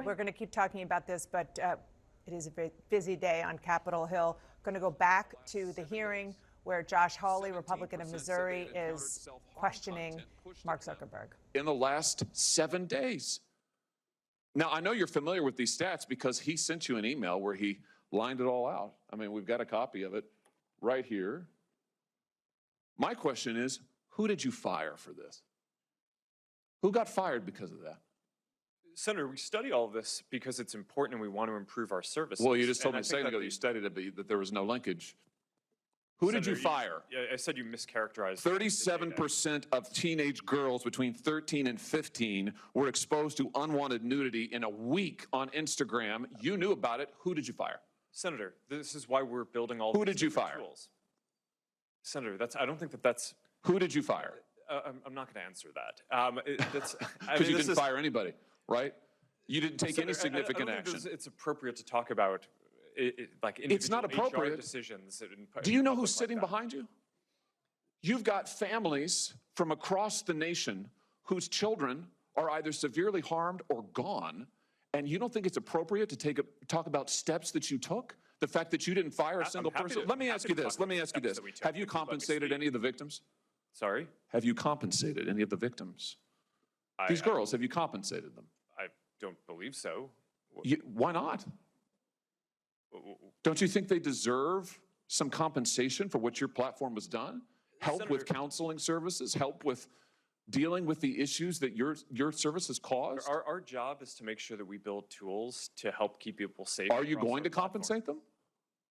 We're going to keep talking about this, but it is a very busy day on Capitol Hill. Going to go back to the hearing where Josh Hawley, Republican of Missouri, is questioning Mark Zuckerberg. In the last 7 days. Now, I know you're familiar with these stats because he sent you an email where he lined it all out. I mean, we've got a copy of it right here. My question is, who did you fire for this? Who got fired because of that? Senator, we study all of this because it's important and we want to improve our services. Well, you just told me a second ago you studied it, but that there was no linkage. Who did you fire? I said you mischaracterized. 37% of teenage girls between 13 and 15 were exposed to unwanted nudity in a week on Instagram. You knew about it. Who did you fire? Senator, this is why we're building all. Who did you fire? Tools. Senator, I don't think that's. Who did you fire? I'm not going to answer that. Because you didn't fire anybody, right? You didn't take any significant action. It's appropriate to talk about like individual it's not appropriate. HR decisions. Do you know who's sitting behind you? You've got families from across the nation whose children are either severely harmed or gone, and you don't think it's appropriate to talk about steps that you took? The fact that you didn't fire a single person? Let me ask you this. Have you compensated any of the victims? Sorry? Have you compensated any of the victims? These girls, have you compensated them? I don't believe so. Why not? Don't you think they deserve some compensation for what your platform has done? Help Senator, with counseling services, help with dealing with the issues that your service has caused? Our job is to make sure that we build tools to help keep people safe. Are you going to compensate them?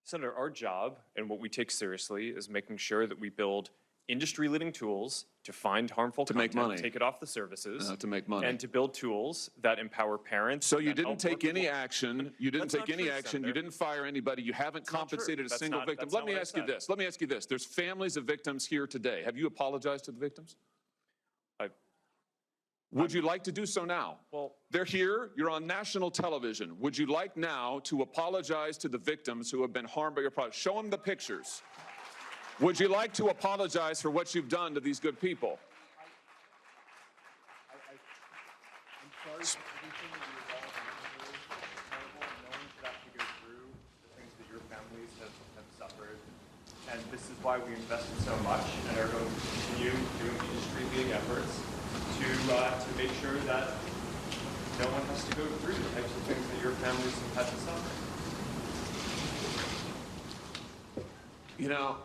Senator, our job and what we take seriously is making sure that we build industry-leading tools to find harmful content, make money, take it off the services, to make money, and to build tools that empower parents. So you didn't take any action. You didn't take any action. Senator. You didn't fire anybody. You haven't compensated a single victim. Let me ask you this. Let me ask you this. There's families of victims here today. Have you apologized to the victims? Would you like to do so now? Well, they're here. You're on national television. Would you like now to apologize to the victims who have been harmed by your product? Show them the pictures. Would you like to apologize for what you've done to these good people? I'm sorry for everything that you've all been through. It's terrible. No one should have to go through the things that your families have suffered. And this is why we invested so much and are going to continue doing industry-leading efforts to make sure that no one has to go through the types of things that your families have had to suffer. You know,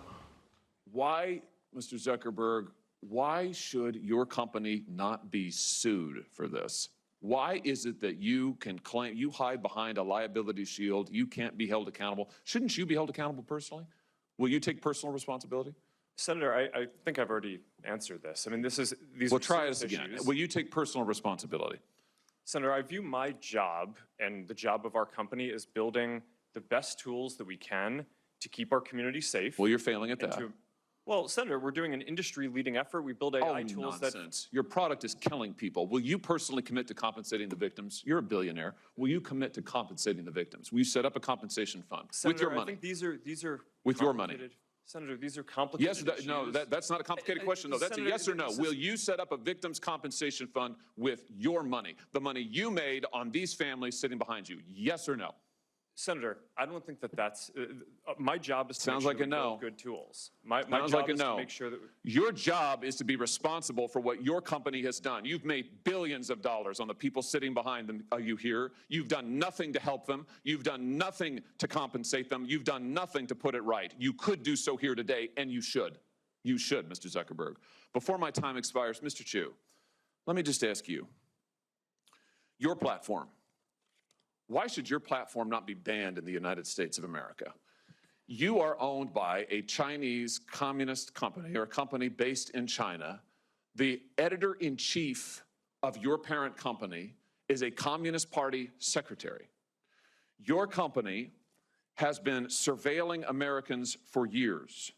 why, Mr. Zuckerberg, why should your company not be sued for this? Why is it that you can claim, you hide behind a liability shield, you can't be held accountable? Shouldn't you be held accountable personally? Will you take personal responsibility? Senator, I think I've already answered this. I mean, these well, are try this serious again. issues. Will you take personal responsibility? Senator, I view my job and the job of our company as building the best tools that we can to keep our community safe. Well, you're failing at that. Well, Senator, we're doing an industry-leading effort. We build AI tools nonsense. Your product is killing people. Will you personally commit to compensating the victims? You're a billionaire. Will you commit to compensating the victims? Will you set up a compensation fund Senator, with your money? I think these are with your money. Senator, these are complicated issues. No, that's not a complicated question, though. That's Senator, a yes or no. Will you set up a victims compensation fund with your money, the money you made on these families sitting behind you? Yes or no? Senator, I don't think that's my job is to Sounds make sure like a no. build good tools. My Sounds job like a is no. to make sure that your job is to be responsible for what your company has done. You've made billions of dollars on the people sitting behind them. Are you here? You've done nothing to help them. You've done nothing to compensate them. You've done nothing to put it right. You could do so here today, and you should. You should, Mr. Zuckerberg. Before my time expires, Mr. Chu, let me just ask you, your platform, why should your platform not be banned in the United States of America? You are owned by a Chinese communist company or a company based in China. The editor-in-chief of your parent company is a Communist Party secretary. Your company has been surveilling Americans for years.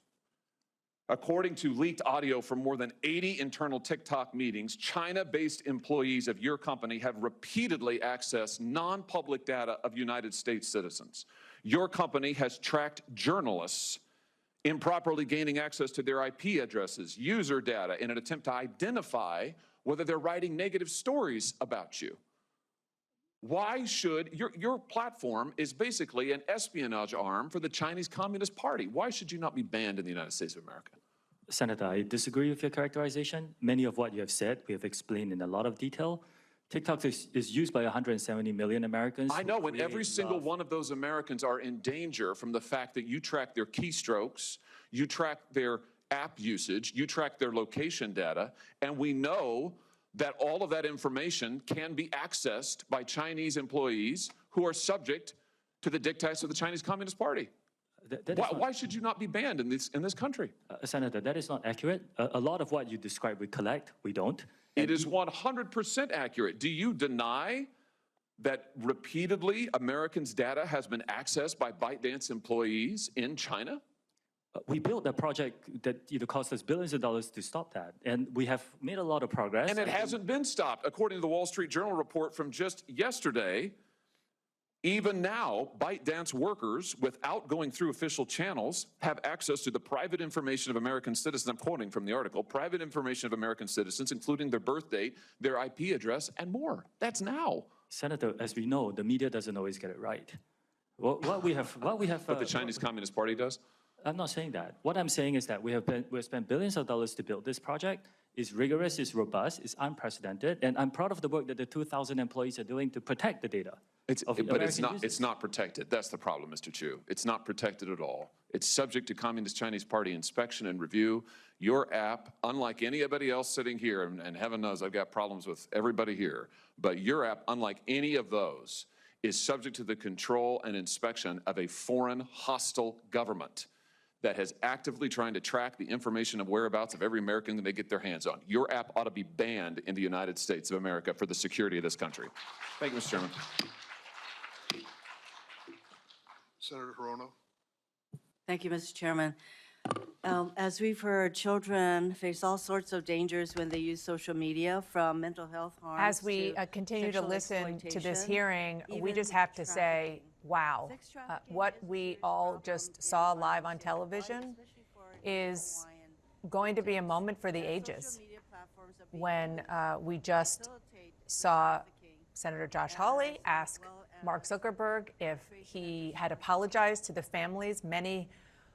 According to leaked audio from more than 80 internal TikTok meetings, China-based employees of your company have repeatedly accessed non-public data of United States citizens. Your company has tracked journalists improperly gaining access to their IP addresses, user data, in an attempt to identify whether they're writing negative stories about you. Why should your platform is basically an espionage arm for the Chinese Communist Party? Why should you not be banned in the United States of America? Senator, I disagree with your characterization. Many of what you have said, we have explained in a lot of detail. TikTok is used by 170 million Americans. I know, and every create single love. one of those Americans are in danger from the fact that you track their keystrokes, you track their app usage, you track their location data, and we know that all of that information can be accessed by Chinese employees who are subject to the dictates of the Chinese Communist Party. Why should you not be banned in this country? Senator, that is not accurate. A lot of what you describe we collect, we don't. It is 100% accurate. Do you deny that repeatedly Americans' data has been accessed by ByteDance employees in China? We built a project that cost us billions of dollars to stop that, and we have made a lot of progress. And it hasn't been stopped. According to the Wall Street Journal report from just yesterday, even now, ByteDance workers, without going through official channels, have access to the private information of American citizens. I'm quoting from the article, private information of American citizens, including their birth date, their IP address, and more. That's now. Senator, as we know, the media doesn't always get it right. What we have. But the Chinese Communist Party does? I'm not saying that. What I'm saying is that we have spent billions of dollars to build this project. It's rigorous, it's robust, it's unprecedented, and I'm proud of the work that the 2,000 employees are doing to protect the data. But it's not protected. That's the problem, Mr. Chu. It's not protected at all. It's subject to Communist Chinese Party inspection and review. Your app, unlike anybody else sitting here, and heaven knows I've got problems with everybody here, but your app, unlike any of those, is subject to the control and inspection of a foreign hostile government that has actively trying to track the information of whereabouts of every American that they get their hands on. Your app ought to be banned in the United States of America for the security of this country. Thank you, Mr. Chairman. Senator Hirono. Thank you, Mr. Chairman. As we've heard, children face all sorts of dangers when they use social media, from mental health harm. As we continue to listen to this hearing, we just have to say, wow, what we all just saw live on television is going to be a moment for the ages when we just saw Senator Josh Hawley ask Mark Zuckerberg if he had apologized to the families, many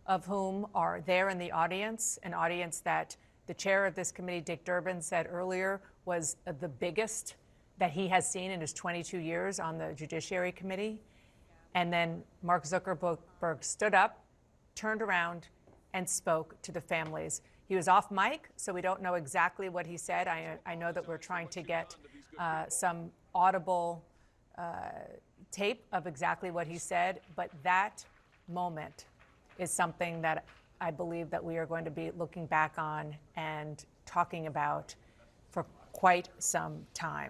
of whom are there in the audience, an audience that the chair of this committee, Dick Durbin, said earlier was the biggest that he has seen in his 22 years on the Judiciary Committee. And then Mark Zuckerberg stood up, turned around, and spoke to the families. He was off mic, so we don't know exactly what he said. I know that we're trying to get some audible tape of exactly what he said, but that moment is something that I believe that we are going to be looking back on and talking about for quite some time.